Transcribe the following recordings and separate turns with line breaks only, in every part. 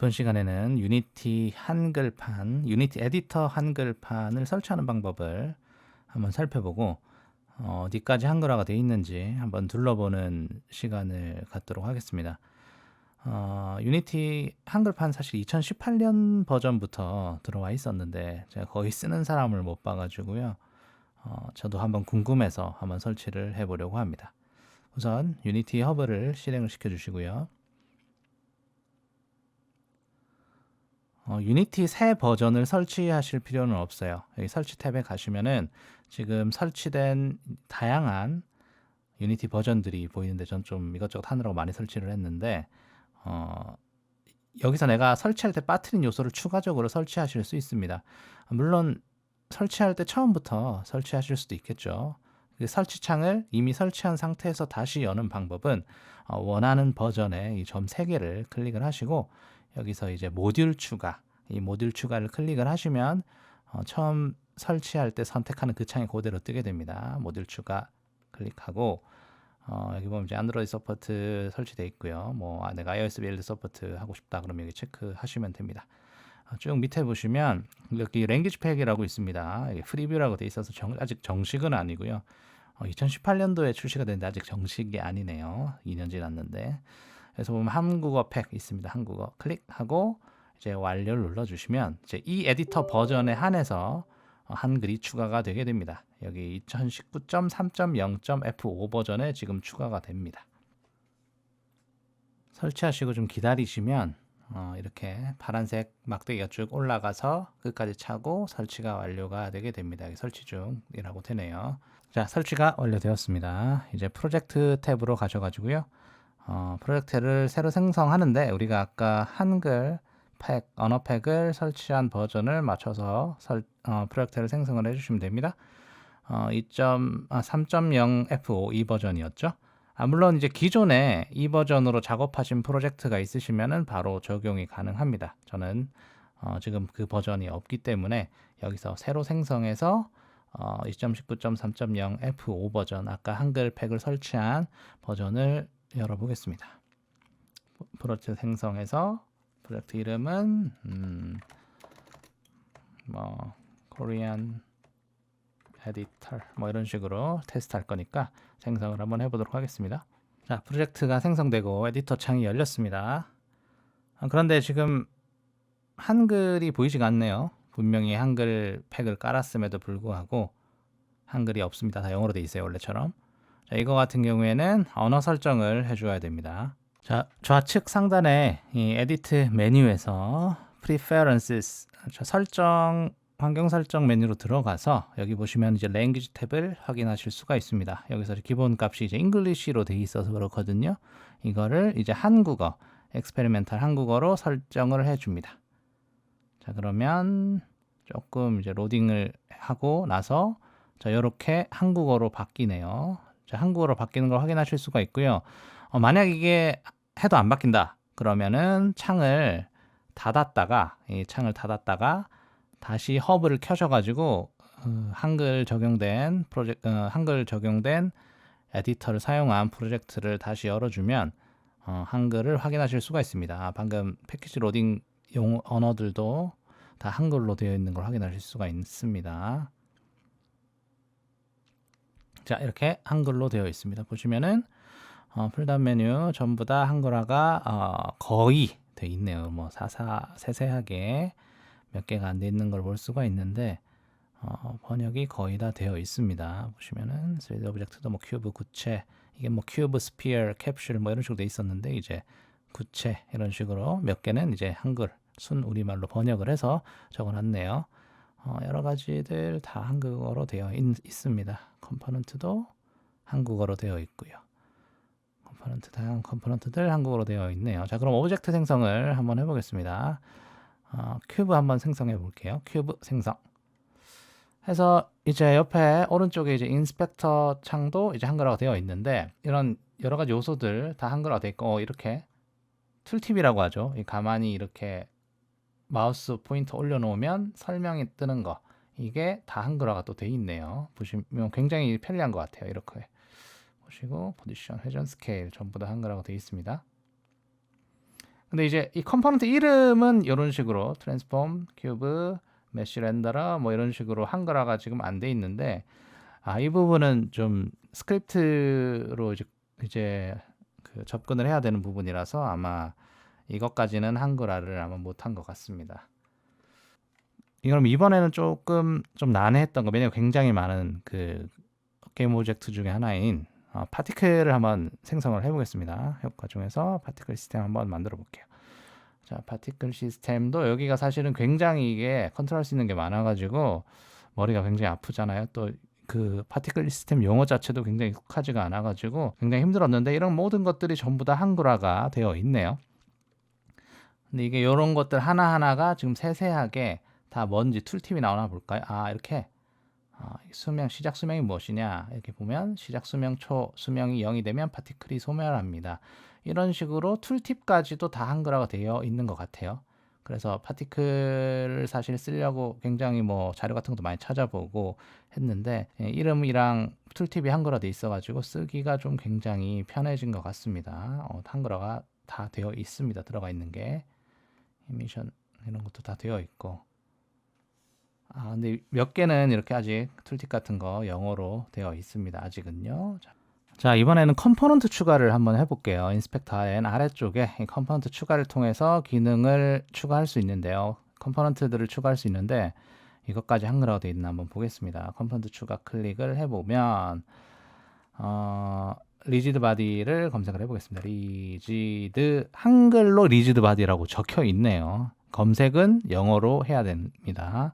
이번 시간에는 유니티 한글판, 유니티 에디터 한글판을 설치하는 방법을 한번 살펴보고 어디까지 한글화가 되어 있는지 한번 둘러보는 시간을 갖도록 하겠습니다. 유니티 한글판 사실 2018년 버전부터 들어와 있었는데 제가 거의 쓰는 사람을 못 봐가지고요. 저도 한번 궁금해서 한번 설치를 해보려고 합니다. 우선 유니티 허브를 실행을 시켜주시고요. 유니티 새 버전을 설치하실 필요는 없어요. 여기 설치 탭에 가시면은 지금 설치된 다양한 유니티 버전들이 보이는데 전 좀 이것저것 하느라고 많이 설치를 했는데 여기서 내가 설치할 때 빠뜨린 요소를 추가적으로 설치하실 수 있습니다. 물론 설치할 때 처음부터 설치하실 수도 있겠죠. 그 설치 창을 이미 설치한 상태에서 다시 여는 방법은 원하는 버전의 이 점 3개를 클릭을 하시고 여기서 이제 모듈 추가, 이 모듈 추가를 클릭을 하시면 처음 설치할 때 선택하는 그 창이 그대로 뜨게 됩니다. 모듈 추가 클릭하고 여기 보면 이제 안드로이드 서포트 설치되어 있고요. 뭐 내가 iOS 빌드 서포트 하고 싶다 그러면 여기 체크하시면 됩니다. 쭉 밑에 보시면 여기 랭귀지 팩이라고 있습니다. 이게 프리뷰라고 돼 있어서 아직 정식은 아니고요. 2018년도에 출시가 됐는데 아직 정식이 아니네요. 2년 지났는데. 그래서 보면 한국어 팩 있습니다. 한국어 클릭하고 이제 완료를 눌러주시면 이제 이 에디터 버전에 한해서 한글이 추가가 되게 됩니다. 여기 2019.3.0.F5 버전에 지금 추가가 됩니다. 설치하시고 좀 기다리시면 이렇게 파란색 막대기가 쭉 올라가서 끝까지 차고 설치가 완료가 되게 됩니다. 여기 설치 중이라고 되네요. 자, 설치가 완료되었습니다. 이제 프로젝트 탭으로 가셔가지고요. 프로젝트를 새로 생성하는데 우리가 아까 한글 팩, 언어 팩을 설치한 버전을 맞춰서 프로젝트를 생성을 해주시면 됩니다. 3.0F5 이 버전이었죠. 물론 이제 기존에 이 버전으로 작업하신 프로젝트가 있으시면은 바로 적용이 가능합니다. 저는 지금 그 버전이 없기 때문에 여기서 새로 생성해서 2.19.3.0F5 버전 아까 한글 팩을 설치한 버전을 열어보겠습니다. 프로젝트 생성해서 프로젝트 이름은 코리안 에디터 이런 식으로 테스트할 거니까 생성을 한번 해보도록 하겠습니다. 자, 프로젝트가 생성되고 에디터 창이 열렸습니다. 그런데 지금 한글이 보이지가 않네요. 분명히 한글 팩을 깔았음에도 불구하고 한글이 없습니다. 다 영어로 돼 있어요, 원래처럼. 자, 이거 같은 경우에는 언어 설정을 해줘야 됩니다. 자, 좌측 상단에 이 에디트 메뉴에서 Preferences 환경 설정 메뉴로 들어가서 여기 보시면 이제 Language 탭을 확인하실 수가 있습니다. 여기서 기본 값이 이제 English로 돼 있어서 그렇거든요. 이거를 이제 한국어, experimental 한국어로 설정을 해줍니다. 자, 그러면 조금 이제 로딩을 하고 나서 자, 이렇게 한국어로 바뀌네요. 자, 한국어로 바뀌는 걸 확인하실 수가 있고요. 만약 이게 해도 안 바뀐다 그러면은 창을 닫았다가 다시 허브를 켜셔가지고 한글 적용된 에디터를 사용한 프로젝트를 다시 열어주면 한글을 확인하실 수가 있습니다. 방금 패키지 로딩 언어들도 다 한글로 되어 있는 걸 확인하실 수가 있습니다. 자, 이렇게 한글로 되어 있습니다. 보시면은 풀다운 메뉴 전부 다 한글화가 거의 돼 있네요. 뭐 세세하게 몇 개가 안 돼 있는 걸 볼 수가 있는데 번역이 거의 다 되어 있습니다. 보시면은 3D 오브젝트도 뭐 큐브, 구체, 이게 뭐 큐브, 스피어, 캡슐 뭐 이런 식으로 돼 있었는데 이제 구체 이런 식으로 몇 개는 이제 한글 순 우리말로 번역을 해서 적어놨네요. 여러 가지들 다 한국어로 되어 있습니다. 컴포넌트도 한국어로 되어 있고요. 다양한 컴포넌트들 한국어로 되어 있네요. 자, 그럼 오브젝트 생성을 한번 해보겠습니다. 큐브 한번 생성해 볼게요. 큐브 생성. 해서 이제 옆에 오른쪽에 이제 인스펙터 창도 이제 한글화가 되어 있는데 이런 여러 가지 요소들 다 한글화가 되어 있고 이렇게 툴팁이라고 하죠. 가만히 이렇게 마우스 포인터 올려놓으면 설명이 뜨는 거 이게 다 한글화가 또 돼 있네요. 보시면 굉장히 편리한 것 같아요. 이렇게 보시고 포지션, 회전, 스케일 전부 다 한글화가 되어 있습니다. 근데 이제 이 컴포넌트 이름은 이런 식으로 트랜스폼, 큐브, 메쉬 렌더러 뭐 이런 식으로 한글화가 지금 안 돼 있는데 이 부분은 좀 스크립트로 이제 그 접근을 해야 되는 부분이라서 아마 이것까지는 한글화를 아마 못한 것 같습니다. 그럼 이번에는 조금 좀 난해했던 거, 왜냐면 굉장히 많은 그 게임 오브젝트 중에 하나인 파티클을 한번 생성을 해보겠습니다. 효과 중에서 파티클 시스템 한번 만들어 볼게요. 자, 파티클 시스템도 여기가 사실은 굉장히 이게 컨트롤할 수 있는 게 많아가지고 머리가 굉장히 아프잖아요. 또 그 파티클 시스템 용어 자체도 굉장히 익숙하지가 않아가지고 굉장히 힘들었는데 이런 모든 것들이 전부 다 한글화가 되어 있네요. 근데 이게 이런 것들 하나하나가 지금 세세하게 다 뭔지 툴팁이 나오나 볼까요? 이렇게 수명, 시작 수명이 무엇이냐 이렇게 보면 시작 수명 초 수명이 0이 되면 파티클이 소멸합니다. 이런 식으로 툴팁까지도 다 한글화가 되어 있는 것 같아요. 그래서 파티클을 사실 쓰려고 굉장히 뭐 자료 같은 것도 많이 찾아보고 했는데 이름이랑 툴팁이 한글화 돼 있어가지고 쓰기가 좀 굉장히 편해진 것 같습니다. 한글화가 다 되어 있습니다. 들어가 있는 게 미션 이런 것도 다 되어 있고 근데 몇 개는 이렇게 아직 툴팁 같은 거 영어로 되어 있습니다. 아직은요. 자, 이번에는 컴포넌트 추가를 한번 해볼게요. 인스펙터 앤 아래쪽에 이 컴포넌트 추가를 통해서 기능을 추가할 수 있는데요. 컴포넌트들을 추가할 수 있는데 이것까지 한글화가 되어 있나 한번 보겠습니다. 컴포넌트 추가 클릭을 해보면 리지드 바디를 검색을 해보겠습니다. 리지드 한글로 리지드 바디라고 적혀 있네요. 검색은 영어로 해야 됩니다.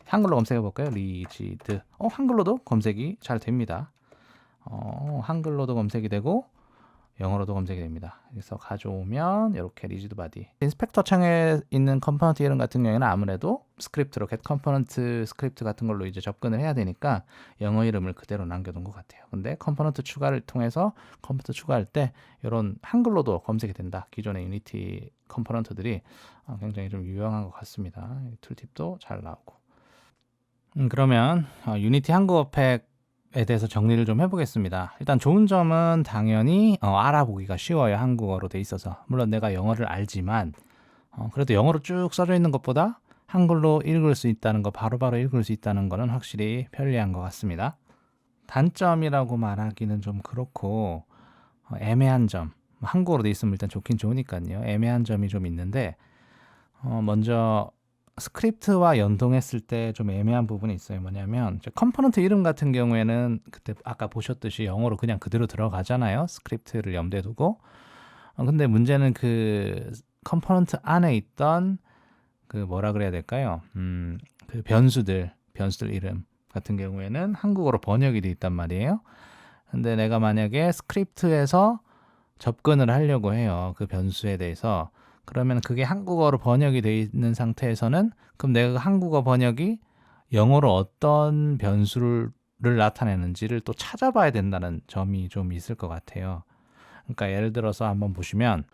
한글로 검색해 볼까요? 리지드. 한글로도 검색이 잘 됩니다. 한글로도 검색이 되고 영어로도 검색이 됩니다. 그래서 가져오면 이렇게 리지드 바디. 인스펙터 창에 있는 컴포넌트 이름 같은 경우에는 아무래도 스크립트로 get 컴포넌트 스크립트 같은 걸로 이제 접근을 해야 되니까 영어 이름을 그대로 남겨둔 것 같아요. 근데 컴포넌트 추가를 통해서 컴포넌트 추가할 때 이런 한글로도 검색이 된다. 기존의 유니티 컴포넌트들이 굉장히 좀 유용한 것 같습니다. 툴팁도 잘 나오고. 그러면 유니티 한국어 팩에 대해서 정리를 좀 해보겠습니다. 일단 좋은 점은 당연히 알아보기가 쉬워요. 한국어로 돼 있어서. 물론 내가 영어를 알지만 그래도 영어로 쭉 써져 있는 것보다 한글로 읽을 수 있다는 거, 바로바로 읽을 수 있다는 거는 확실히 편리한 것 같습니다. 단점이라고 말하기는 좀 그렇고 애매한 점. 한국어로 돼 있으면 일단 좋긴 좋으니까요. 애매한 점이 좀 있는데 먼저 스크립트와 연동했을 때 좀 애매한 부분이 있어요. 뭐냐면 컴포넌트 이름 같은 경우에는 그때 아까 보셨듯이 영어로 그냥 그대로 들어가잖아요. 스크립트를 염두에 두고. 근데 문제는 그 컴포넌트 안에 있던 그 뭐라 그래야 될까요? 그 변수들 이름 같은 경우에는 한국어로 번역이 돼 있단 말이에요. 근데 내가 만약에 스크립트에서 접근을 하려고 해요. 그 변수에 대해서. 그러면 그게 한국어로 번역이 되어 있는 상태에서는 그럼 내가 한국어 번역이 영어로 어떤 변수를 나타내는지를 또 찾아봐야 된다는 점이 좀 있을 것 같아요. 그러니까 예를 들어서 한번 보시면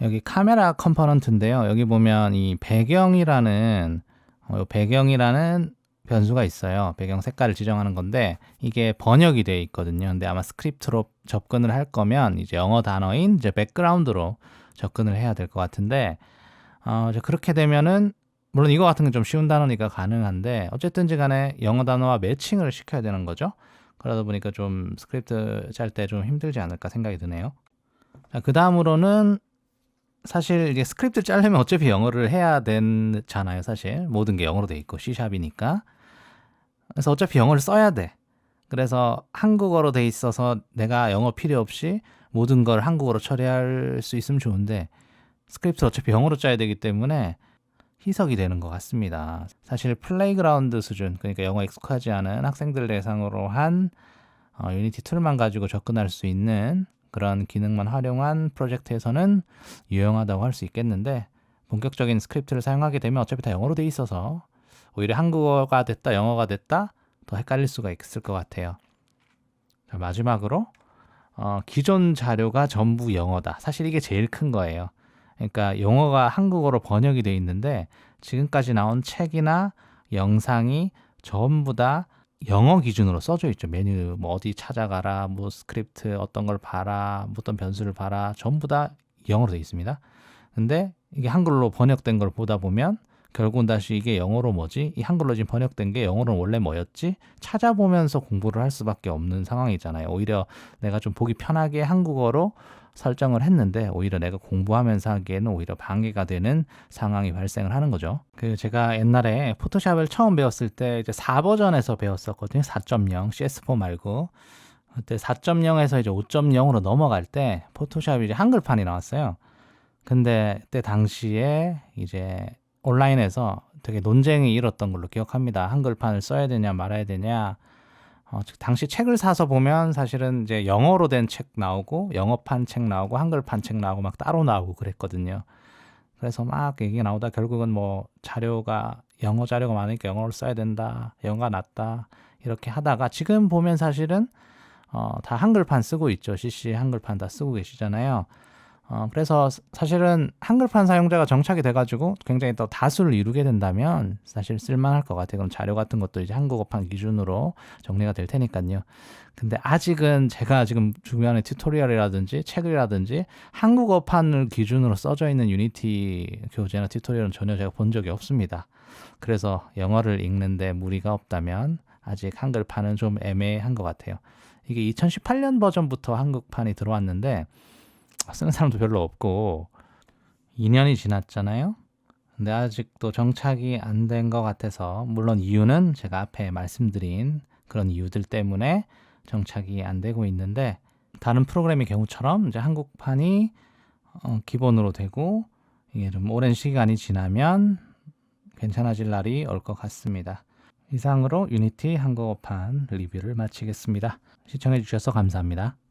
여기 카메라 컴포넌트인데요. 여기 보면 이 배경이라는 변수가 있어요. 배경 색깔을 지정하는 건데 이게 번역이 되어 있거든요. 근데 아마 스크립트로 접근을 할 거면 이제 영어 단어인 이제 백그라운드로 접근을 해야 될 것 같은데 그렇게 되면은 물론 이거 같은 건 좀 쉬운 단어니까 가능한데 어쨌든지 간에 영어 단어와 매칭을 시켜야 되는 거죠. 그러다 보니까 좀 스크립트 짤 때 좀 힘들지 않을까 생각이 드네요. 그 다음으로는 사실 이게 스크립트 짜려면 어차피 영어를 해야 되잖아요. 사실 모든 게 영어로 돼 있고 C샵이니까. 그래서 어차피 영어를 써야 돼. 그래서 한국어로 돼 있어서 내가 영어 필요 없이 모든 걸 한국어로 처리할 수 있으면 좋은데 스크립트 어차피 영어로 짜야 되기 때문에 희석이 되는 것 같습니다. 사실 플레이그라운드 수준, 그러니까 영어 익숙하지 않은 학생들 대상으로 한 유니티 툴만 가지고 접근할 수 있는 그런 기능만 활용한 프로젝트에서는 유용하다고 할 수 있겠는데 본격적인 스크립트를 사용하게 되면 어차피 다 영어로 돼 있어서 오히려 한국어가 됐다 영어가 됐다 더 헷갈릴 수가 있을 것 같아요. 자, 마지막으로 기존 자료가 전부 영어다. 사실 이게 제일 큰 거예요. 그러니까 영어가 한국어로 번역이 돼 있는데 지금까지 나온 책이나 영상이 전부 다 영어 기준으로 써져 있죠. 메뉴 뭐 어디 찾아가라, 뭐 스크립트 어떤 걸 봐라, 뭐 어떤 변수를 봐라, 전부 다 영어로 돼 있습니다. 근데 이게 한글로 번역된 걸 보다 보면 결국은 다시 이게 영어로 뭐지? 이 한글로 지금 번역된 게 영어로는 원래 뭐였지? 찾아보면서 공부를 할 수밖에 없는 상황이잖아요. 오히려 내가 좀 보기 편하게 한국어로 설정을 했는데 오히려 내가 공부하면서 하기에는 오히려 방해가 되는 상황이 발생을 하는 거죠. 그 제가 옛날에 포토샵을 처음 배웠을 때 이제 4버전에서 배웠었거든요. 4.0 CS4 말고. 그때 4.0에서 이제 5.0으로 넘어갈 때 포토샵이 이제 한글판이 나왔어요. 근데 그때 당시에 이제 온라인에서 되게 논쟁이 일었던 걸로 기억합니다. 한글판을 써야 되냐 말아야 되냐. 당시 책을 사서 보면 사실은 이제 영어로 된 책 나오고 영어판 책 나오고 한글판 책 나오고 막 따로 나오고 그랬거든요. 그래서 막 얘기 나오다 결국은 뭐 자료가 영어 자료가 많으니까 영어를 써야 된다. 영어가 낫다. 이렇게 하다가 지금 보면 사실은 다 한글판 쓰고 있죠. CC 한글판 다 쓰고 계시잖아요. 그래서 사실은 한글판 사용자가 정착이 돼가지고 굉장히 또 다수를 이루게 된다면 사실 쓸만할 것 같아요. 그럼 자료 같은 것도 이제 한국어판 기준으로 정리가 될 테니까요. 근데 아직은 제가 지금 주변에 튜토리얼이라든지 책이라든지 한국어판을 기준으로 써져 있는 유니티 교재나 튜토리얼은 전혀 제가 본 적이 없습니다. 그래서 영어를 읽는데 무리가 없다면 아직 한글판은 좀 애매한 것 같아요. 이게 2018년 버전부터 한국판이 들어왔는데 쓰는 사람도 별로 없고 2년이 지났잖아요. 근데 아직도 정착이 안 된 것 같아서 물론 이유는 제가 앞에 말씀드린 그런 이유들 때문에 정착이 안 되고 있는데 다른 프로그램의 경우처럼 이제 한국판이 기본으로 되고 이게 좀 오랜 시간이 지나면 괜찮아질 날이 올 것 같습니다. 이상으로 유니티 한국어판 리뷰를 마치겠습니다. 시청해 주셔서 감사합니다.